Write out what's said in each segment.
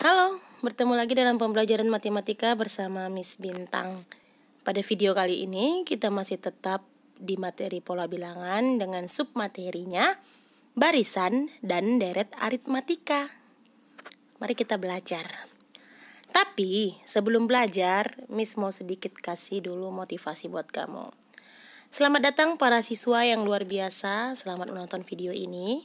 Halo, bertemu lagi dalam pembelajaran matematika bersama Miss Bintang. Pada video kali ini kita masih tetap di materi pola bilangan dengan submaterinya barisan dan deret aritmatika. Mari kita belajar. Tapi sebelum belajar, Miss mau sedikit kasih dulu motivasi buat kamu. Selamat datang para siswa yang luar biasa, selamat menonton video ini.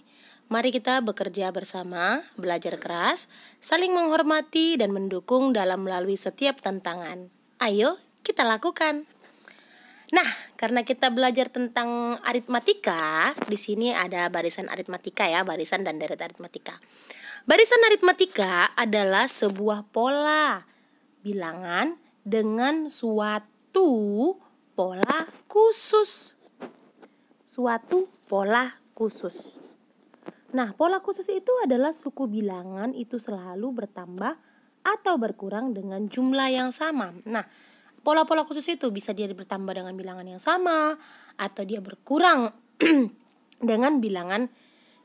Mari kita bekerja bersama, belajar keras, saling menghormati dan mendukung dalam melalui setiap tantangan. Ayo kita lakukan. Nah, karena kita belajar tentang aritmatika, di sini ada barisan aritmatika ya, barisan dan deret aritmatika. Barisan aritmatika adalah sebuah pola bilangan dengan suatu pola khusus. Suatu pola khusus. Nah, pola khusus itu adalah suku bilangan itu selalu bertambah atau berkurang dengan jumlah yang sama. Nah, pola-pola khusus itu bisa dia bertambah dengan bilangan yang sama atau dia berkurang dengan bilangan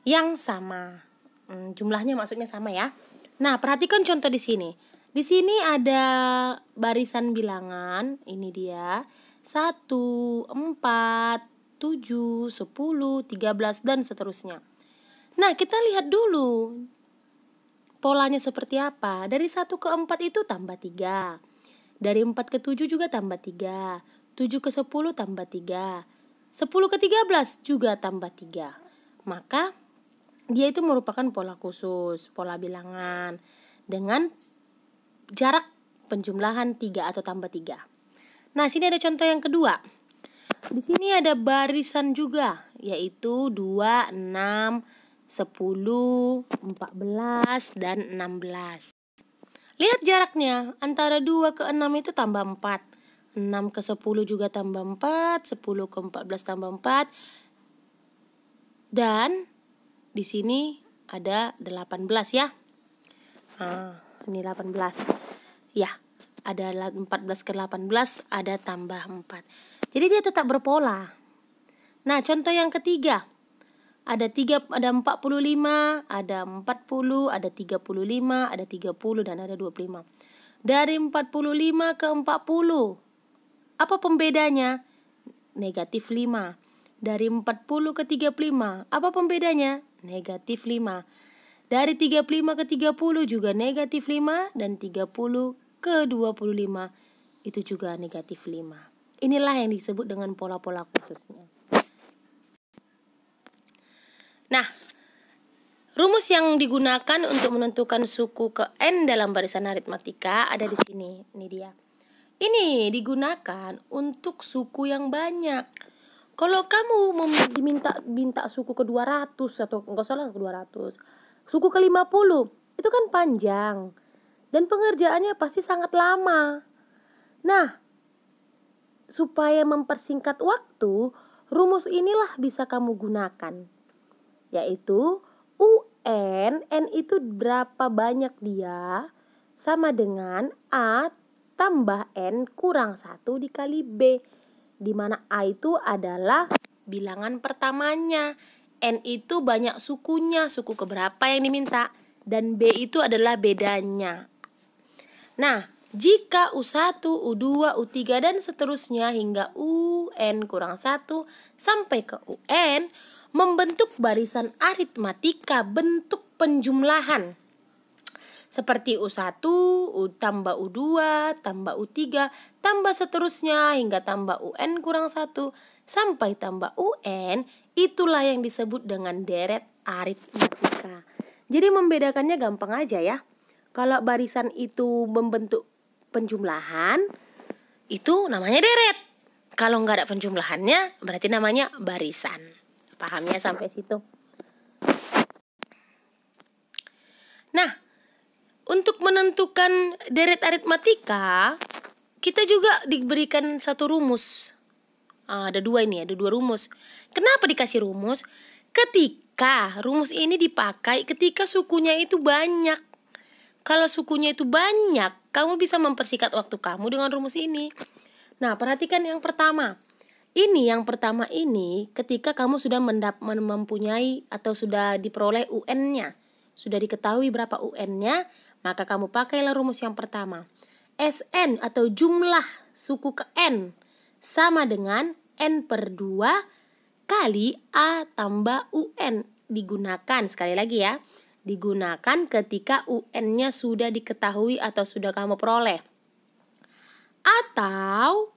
yang sama. Jumlahnya maksudnya sama ya. Nah, perhatikan contoh di sini. Di sini ada barisan bilangan, ini dia 1, 4, 7, 10, 13 dan seterusnya. Nah, kita lihat dulu polanya seperti apa. Dari 1 ke 4 itu tambah 3. Dari 4 ke 7 juga tambah 3. 7 ke 10 tambah 3. 10 ke 13 juga tambah 3. Maka dia itu merupakan pola khusus, pola bilangan dengan jarak penjumlahan 3 atau tambah 3. Nah, sini ada contoh yang kedua. Di sini ada barisan juga, yaitu 2, 6, 10, 14, dan 16. Lihat jaraknya, antara 2 ke 6 itu tambah 4. 6 ke 10 juga tambah 4, 10 ke 14 tambah 4. Dan di sini ada 18 ya. Ini 18. Ya, ada 14 ke 18 ada tambah 4. Jadi dia tetap berpola. Nah, contoh yang ketiga. Ada 45, ada 40, ada 35, ada 30 dan ada 25. Dari 45 ke 40. Apa pembedanya? Negatif 5. Dari 40 ke 35. Apa pembedanya? Negatif 5. Dari 35 ke 30 juga negatif 5 dan 30 ke 25 itu juga negatif 5. Inilah yang disebut dengan pola-pola khususnya. Nah, rumus yang digunakan untuk menentukan suku ke n dalam barisan aritmatika ada di sini. Ini dia. Ini digunakan untuk suku yang banyak. Kalau kamu diminta suku ke 200 atau enggak salah ke 200, suku ke 50, itu kan panjang. Dan pengerjaannya pasti sangat lama. Nah, supaya mempersingkat waktu, rumus inilah bisa kamu gunakan. Yaitu UN, N itu berapa banyak dia, sama dengan A tambah N kurang 1 dikali B. Di mana A itu adalah bilangan pertamanya, N itu banyak sukunya, suku keberapa yang diminta, dan B itu adalah bedanya. Nah, jika U1, U2, U3 dan seterusnya hingga UN kurang 1 sampai ke UN membentuk barisan aritmatika bentuk penjumlahan. Seperti U1, U tambah U2, tambah U3, tambah seterusnya hingga tambah UN kurang 1 sampai tambah UN, itulah yang disebut dengan deret aritmatika. Jadi membedakannya gampang aja ya. Kalau barisan itu membentuk penjumlahan, itu namanya deret. Kalau nggak ada penjumlahannya, berarti namanya barisan. Paham ya sampai situ? Nah, untuk menentukan deret aritmatika, kita juga diberikan satu rumus. Ada dua rumus. Kenapa dikasih rumus? Ketika rumus ini dipakai ketika sukunya itu banyak. Kalau sukunya itu banyak, kamu bisa mempersingkat waktu kamu dengan rumus ini. Nah, perhatikan yang pertama. Yang pertama ini ketika kamu sudah mempunyai atau sudah diperoleh UN-nya. sudah diketahui berapa UN-nya, maka kamu pakailah rumus yang pertama. SN atau jumlah suku ke N sama dengan N per 2 kali A tambah UN. Digunakan, sekali lagi ya, digunakan ketika UN-nya sudah diketahui atau sudah kamu peroleh. Atau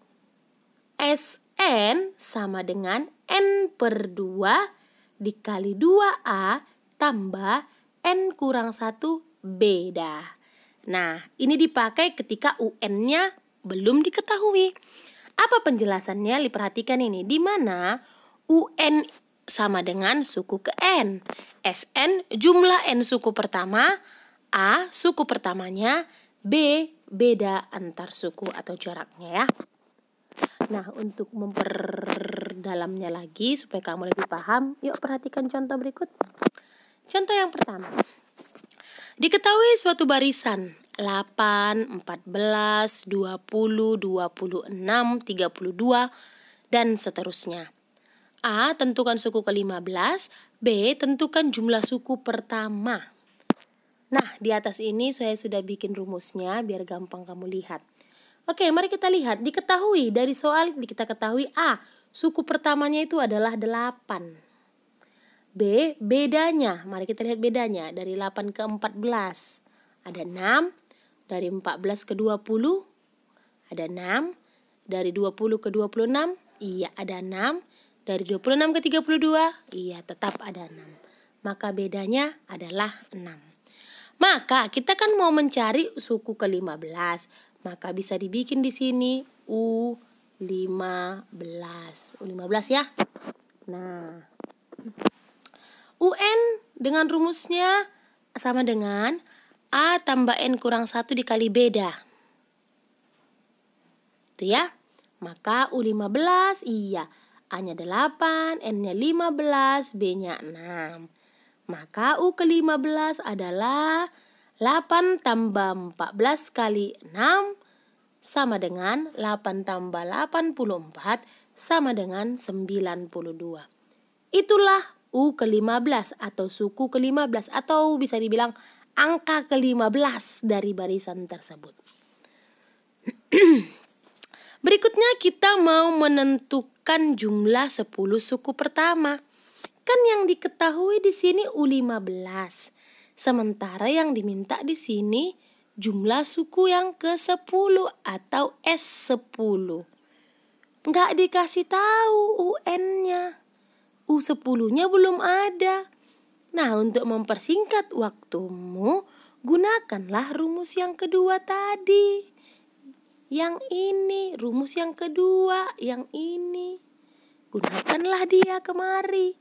SN sama dengan N per 2 dikali 2A tambah N kurang 1 beda. Nah, ini dipakai ketika UN-nya belum diketahui. Apa penjelasannya? Diperhatikan ini. Di mana UN sama dengan suku ke N. SN jumlah N suku pertama, A suku pertamanya, B beda antar suku atau jaraknya ya. Nah, untuk memperdalamnya lagi supaya kamu lebih paham, yuk perhatikan contoh berikut. Contoh yang pertama. Diketahui suatu barisan 8, 14, 20, 26, 32, dan seterusnya. A. Tentukan suku ke-15. B. Tentukan jumlah suku pertama. Nah, di atas ini saya sudah bikin rumusnya biar gampang kamu lihat. Oke, mari kita lihat. Diketahui dari soal kita ketahui A. Suku pertamanya itu adalah 8. B. Bedanya. Mari kita lihat bedanya. Dari 8 ke 14. Ada 6. Dari 14 ke 20. Ada 6. Dari 20 ke 26. Iya, ada 6. Dari 26 ke 32. Iya, tetap ada 6. Maka bedanya adalah 6. Maka kita kan mau mencari suku ke-15. Maka bisa dibikin di sini U15. U15 ya. Nah, UN dengan rumusnya sama dengan A tambah N kurang 1 dikali beda. Itu ya. Maka U15, iya. A-nya 8, N-nya 15, B-nya 6. Maka U ke-15 adalah 8 tambah 14 kali 6 sama dengan 8 tambah 84 sama dengan 92. Itulah U ke-15 atau suku ke-15 atau bisa dibilang angka ke-15 dari barisan tersebut. Berikutnya kita mau menentukan jumlah 10 suku pertama. Kan yang diketahui di sini U15. Sementara yang diminta di sini jumlah suku yang ke-10 atau S10. Nggak dikasih tahu UN-nya. U10-nya belum ada. Nah, untuk mempersingkat waktumu, gunakanlah rumus yang kedua tadi. Yang ini, rumus yang kedua, yang ini. Gunakanlah dia kemari.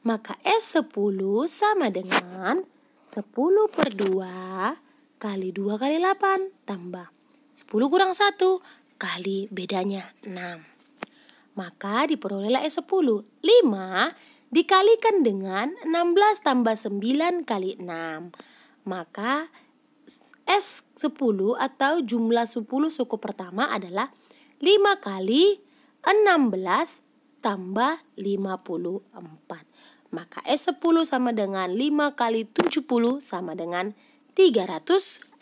Maka S10 sama dengan 10 per 2 kali 2 kali 8 tambah 10 kurang 1 kali bedanya 6. Maka diperolehlah S10. 5 dikalikan dengan 16 tambah 9 kali 6. Maka S10 atau jumlah 10 suku pertama adalah 5 kali 16 tambah 54. Maka S10 sama dengan 5 kali 70 sama dengan 350.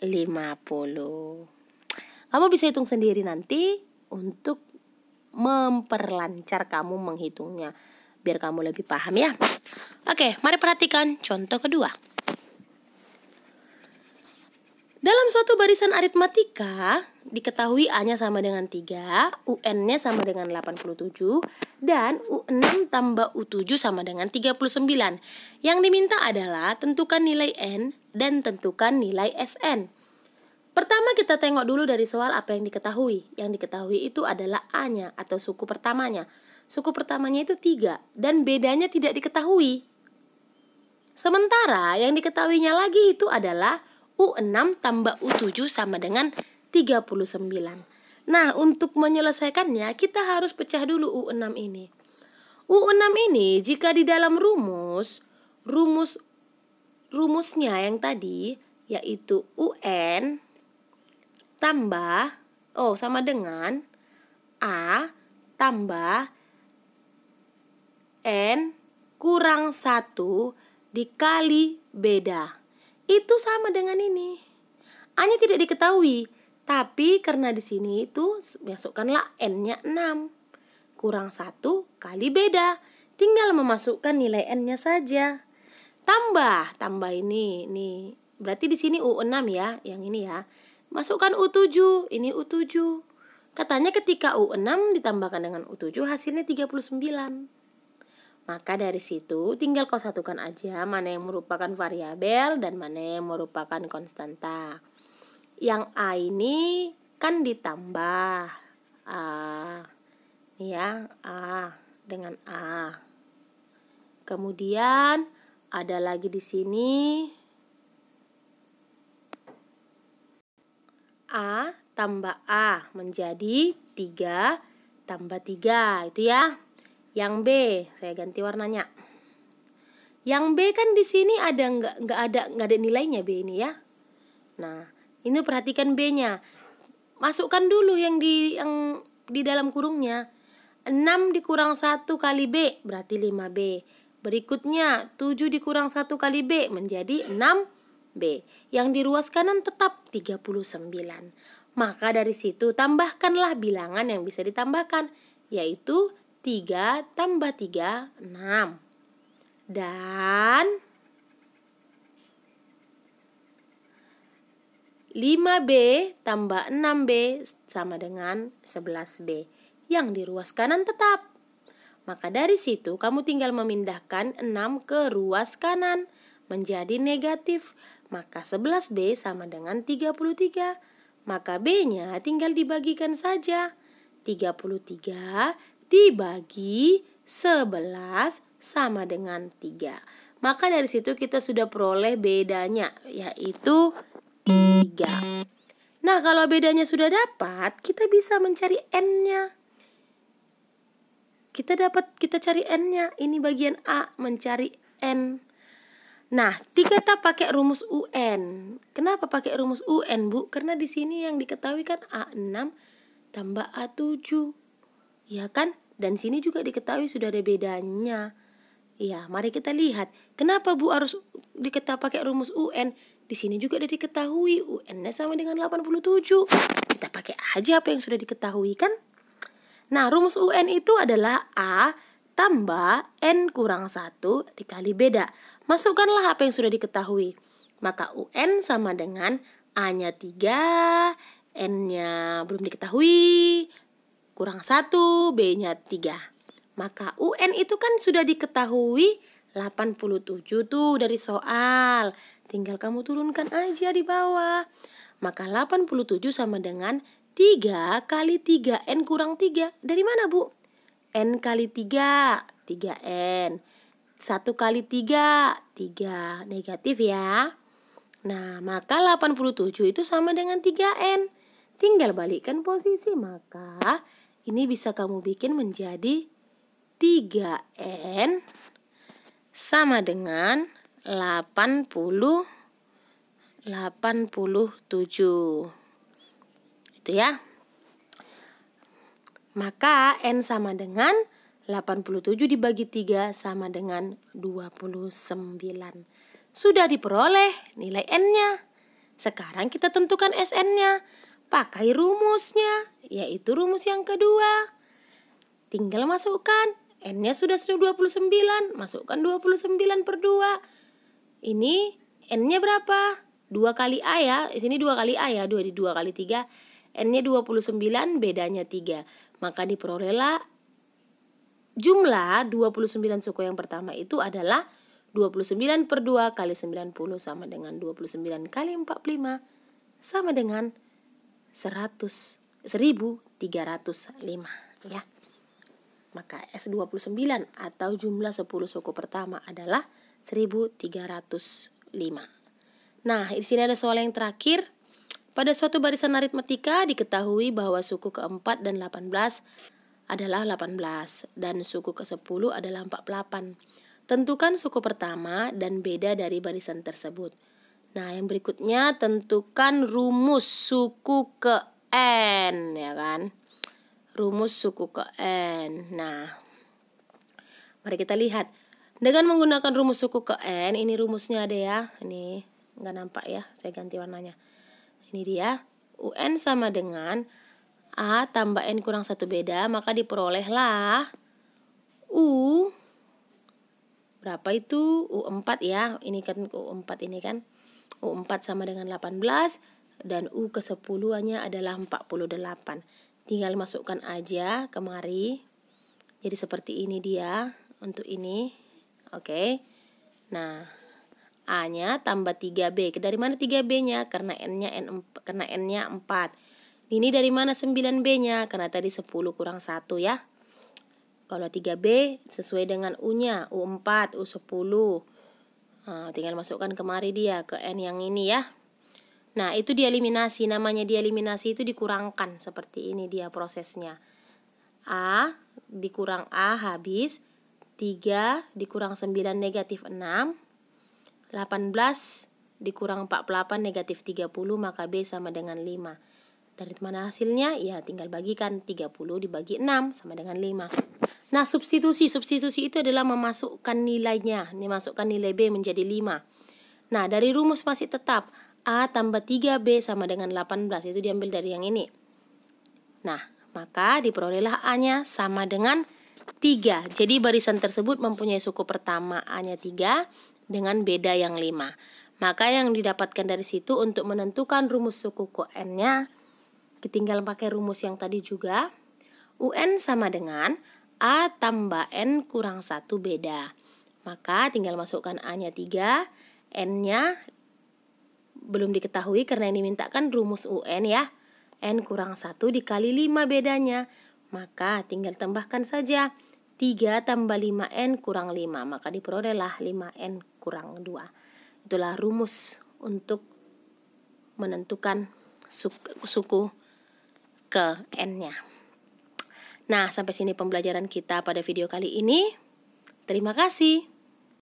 Kamu bisa hitung sendiri nanti untuk memperlancar kamu menghitungnya biar kamu lebih paham ya. Oke, mari perhatikan contoh kedua. Dalam suatu barisan aritmatika diketahui A-nya sama dengan 3, UN-nya sama dengan 87 dan U6 tambah U7 sama dengan 39. Yang diminta adalah tentukan nilai N dan tentukan nilai SN. Pertama kita tengok dulu dari soal apa yang diketahui. Yang diketahui itu adalah A-nya atau suku pertamanya. Suku pertamanya itu 3 dan bedanya tidak diketahui. Sementara yang diketahuinya lagi itu adalah U6 tambah U7 sama dengan 39. Nah, untuk menyelesaikannya kita harus pecah dulu U6 ini. U6 ini jika di dalam rumusnya yang tadi yaitu UN tambah sama dengan A tambah N kurang 1 dikali beda. itu sama dengan ini. A-nya tidak diketahui, tapi karena di sini itu masukkanlah N-nya 6. Kurang 1 kali beda. Tinggal memasukkan nilai N-nya saja. Tambah ini. Berarti di sini U6 ya, yang ini ya. Masukkan U7, ini U7. Katanya ketika U6 ditambahkan dengan U7 hasilnya 39. Maka dari situ tinggal kau satukan aja mana yang merupakan variabel dan mana yang merupakan konstanta. Yang A ini kan ditambah A. Ya, A dengan A. Kemudian ada lagi di sini A tambah A menjadi 3 tambah 3 itu ya. Yang B, saya ganti warnanya. Yang B kan di sini ada nggak ada nilainya B ini ya. Nah, ini perhatikan B-nya. Masukkan dulu yang di dalam kurungnya. 6 dikurang 1 kali B berarti 5B. Berikutnya 7 dikurang 1 kali B menjadi 6B. Yang di ruas kanan tetap 39. Maka dari situ tambahkanlah bilangan yang bisa ditambahkan, yaitu 3 tambah 3, 6. Dan 5B tambah 6B sama dengan 11B. Yang di ruas kanan tetap. Maka dari situ kamu tinggal memindahkan 6 ke ruas kanan menjadi negatif. Maka 11B sama dengan 33. Maka B-nya tinggal dibagikan saja. 33 dibagi 11 sama dengan 3. Maka dari situ kita sudah peroleh bedanya, yaitu 3. Nah, kalau bedanya sudah dapat, kita bisa mencari N-nya. Kita cari N-nya. Ini bagian A, mencari N. Nah, kita pakai rumus UN. Kenapa pakai rumus UN, Bu? Karena di sini yang diketahui kan A6 tambah A7. Ya kan? Dan sini juga diketahui sudah ada bedanya. Ya, mari kita lihat. Kenapa Bu harus pakai rumus UN? Di sini juga sudah diketahui UN-nya sama dengan 87. Kita pakai aja apa yang sudah diketahui kan? Nah, rumus UN itu adalah A tambah N kurang 1 dikali beda. Masukkanlah apa yang sudah diketahui. Maka UN sama dengan A-nya 3, N-nya belum diketahui, kurang 1, B-nya 3. Maka UN itu kan sudah diketahui 87 tuh dari soal. Tinggal kamu turunkan aja di bawah. Maka 87 sama dengan 3 kali 3, N kurang 3. Dari mana, Bu? N kali 3, 3N. 1 kali 3, 3. Negatif ya. Nah, maka 87 itu sama dengan 3N. Tinggal balikkan posisi, maka ini bisa kamu bikin menjadi 3N sama dengan 87. Itu ya. Maka N sama dengan 87 dibagi 3 sama dengan 29. Sudah diperoleh nilai N-nya. Sekarang kita tentukan SN-nya. Pakai rumusnya, yaitu rumus yang kedua. Tinggal masukkan. N-nya sudah 29. Masukkan 29 per 2. Ini N-nya berapa? 2 kali A ya. Di sini 2 kali A ya. 2 kali 3. N-nya 29, bedanya 3. Maka diperolehlah jumlah 29 suku yang pertama itu adalah 29 per 2 kali 90 sama dengan 29 kali 45 sama dengan 1305 ya. Maka S29 atau jumlah 10 suku pertama adalah 1305. Nah, di sini ada soal yang terakhir. Pada suatu barisan aritmetika diketahui bahwa suku ke-4 dan 18 adalah 18 dan suku ke-10 adalah 48. Tentukan suku pertama dan beda dari barisan tersebut. Nah, yang berikutnya tentukan rumus suku ke N, ya kan? Rumus suku ke N. Nah, mari kita lihat. Dengan menggunakan rumus suku ke N, ini rumusnya ada ya. Ini nggak nampak ya, saya ganti warnanya. Ini dia, UN sama dengan A tambah N kurang 1 beda, maka diperolehlah U, berapa itu? U4 ya, ini kan U4 ini kan. U4 sama dengan 18, dan U ke 10-nya adalah 48. Tinggal masukkan aja kemari. Jadi seperti ini dia untuk ini. Oke. Nah, A-nya tambah 3B. Dari mana 3B-nya? Karena N-nya 4. Ini dari mana 9B-nya? Karena tadi 10 kurang 1 ya. Kalau 3B sesuai dengan U-nya, U4, U10. Nah, tinggal masukkan kemari dia ke N yang ini ya. Nah, itu dieliminasi. Namanya dieliminasi itu dikurangkan. Seperti ini dia prosesnya. A dikurang A habis. 3 dikurang 9 negatif 6. 18 dikurang 48 negatif 30, maka B sama dengan 5. Dari mana hasilnya? Ya tinggal bagikan, 30 dibagi 6 sama dengan 5. Nah, substitusi itu adalah memasukkan nilainya. Dimasukkan nilai B menjadi 5. Nah, dari rumus masih tetap A tambah 3B sama dengan 18. Itu diambil dari yang ini. Nah, maka diperolehlah A-nya sama dengan 3. Jadi barisan tersebut mempunyai suku pertama A-nya 3 dengan beda yang 5. Maka yang didapatkan dari situ untuk menentukan rumus suku UN-nya, tinggal pakai rumus yang tadi juga. UN sama dengan A tambah N kurang 1 beda. Maka tinggal masukkan A-nya 3, N-nya belum diketahui karena ini mintakan rumus UN ya. N kurang 1 dikali 5 bedanya. Maka tinggal tambahkan saja 3 tambah 5N kurang 5. Maka diperolehlah 5N kurang 2. Itulah rumus untuk menentukan suku ke N-nya. Nah, sampai sini pembelajaran kita pada video kali ini. Terima kasih.